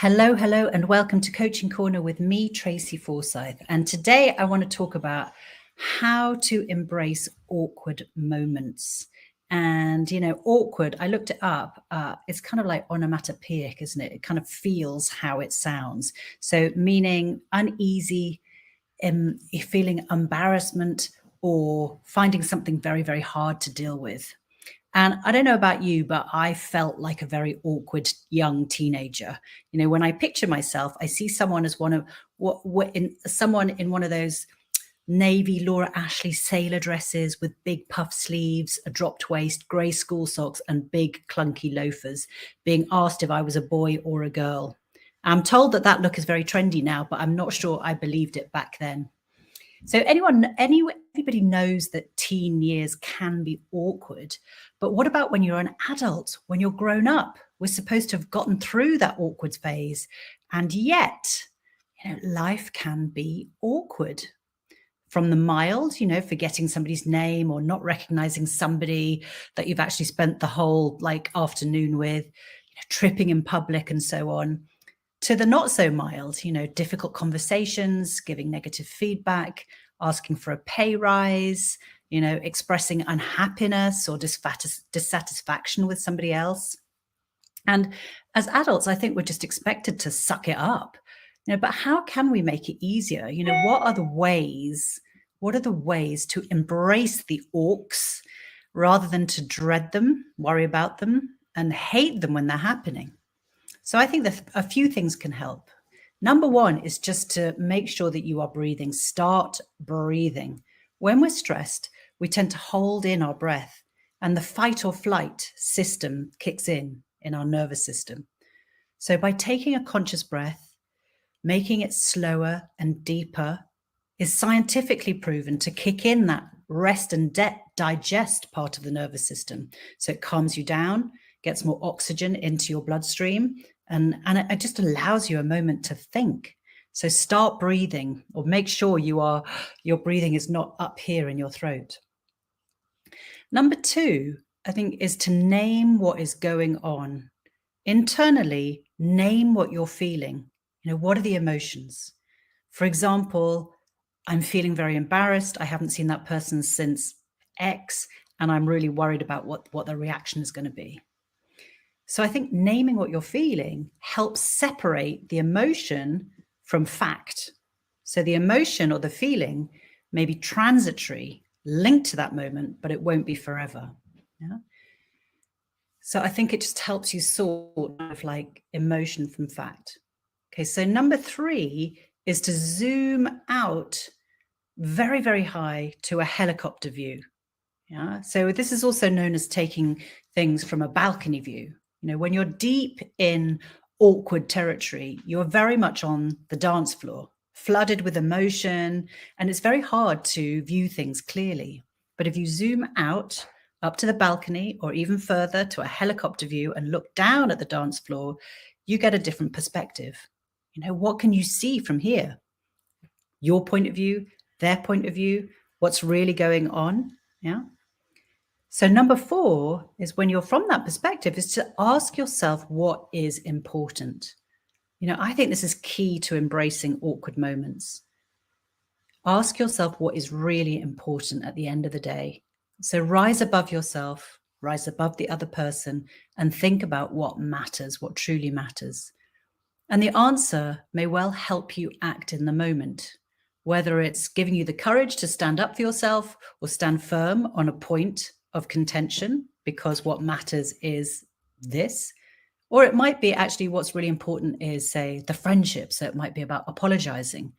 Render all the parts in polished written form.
Hello, hello, and welcome to Coaching Corner with me, Tracy Forsyth. And today I want to talk about how to embrace awkward moments. And, awkward, I looked it up. It's kind of like onomatopoeic, isn't it? It kind of feels how it sounds. So, meaning uneasy, feeling embarrassment, or finding something very, very hard to deal with. And I don't know about you, but I felt like a very awkward young teenager. When I picture myself, I see someone as someone in one of those navy Laura Ashley sailor dresses with big puff sleeves, a dropped waist, grey school socks, and big clunky loafers, being asked if I was a boy or a girl. I'm told that look is very trendy now, but I'm not sure I believed it back then. So everybody knows that teen years can be awkward, but what about when you're an adult, when you're grown up? We're supposed to have gotten through that awkward phase, and yet, life can be awkward. From the mild, forgetting somebody's name or not recognizing somebody that you've actually spent the whole afternoon with, tripping in public and so on, to the not so mild, difficult conversations, giving negative feedback, asking for a pay rise, expressing unhappiness or dissatisfaction with somebody else. And as adults, I think we're just expected to suck it up. But how can we make it easier? What are the ways to embrace the awks rather than to dread them, worry about them, and hate them when they're happening? So I think that a few things can help. Number one is just to make sure that you are breathing. Start breathing. When we're stressed, we tend to hold in our breath, and the fight or flight system kicks in our nervous system. So by taking a conscious breath, making it slower and deeper is scientifically proven to kick in that rest and digest part of the nervous system. So it calms you down, gets more oxygen into your bloodstream, and it just allows you a moment to think. So start breathing, or make sure your breathing is not up here in your throat. Number two, I think, is to name what is going on. Internally, name what you're feeling. What are the emotions? For example, I'm feeling very embarrassed. I haven't seen that person since X, and I'm really worried about what the reaction is going to be. So I think naming what you're feeling helps separate the emotion from fact. So the emotion or the feeling may be transitory, linked to that moment, but it won't be forever. Yeah. So I think it just helps you sort of emotion from fact. Okay, so number three is to zoom out very, very high to a helicopter view. Yeah. So this is also known as taking things from a balcony view. When you're deep in awkward territory, you're very much on the dance floor, flooded with emotion, and it's very hard to view things clearly. But if you zoom out up to the balcony or even further to a helicopter view and look down at the dance floor, you get a different perspective. What can you see from here? Your point of view, their point of view, what's really going on? Yeah. So number four is, when you're from that perspective, is to ask yourself what is important. I think this is key to embracing awkward moments. Ask yourself what is really important at the end of the day. So rise above yourself, rise above the other person, and think about what matters, what truly matters. And the answer may well help you act in the moment, whether it's giving you the courage to stand up for yourself or stand firm on a point of contention because what matters is this, or it might be actually what's really important is, say, the friendship. So it might be about apologizing,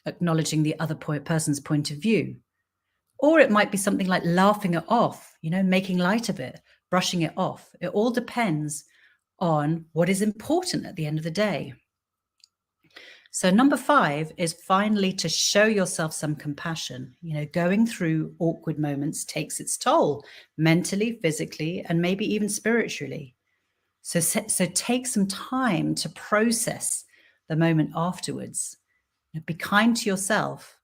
acknowledging the other person's point of view, or it might be something like laughing it off, making light of it, brushing it off. It all depends on what is important at the end of the day. So number five is finally to show yourself some compassion. Going through awkward moments takes its toll, mentally, physically, and maybe even spiritually. So take some time to process the moment afterwards. Be kind to yourself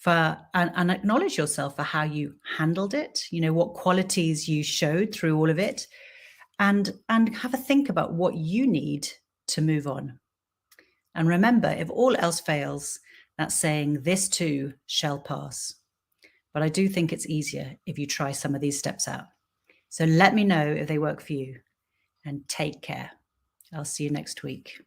and acknowledge yourself for how you handled it, what qualities you showed through all of it, and have a think about what you need to move on. And remember, if all else fails, that's saying this too shall pass. But I do think it's easier if you try some of these steps out. So let me know if they work for you, and take care. I'll see you next week.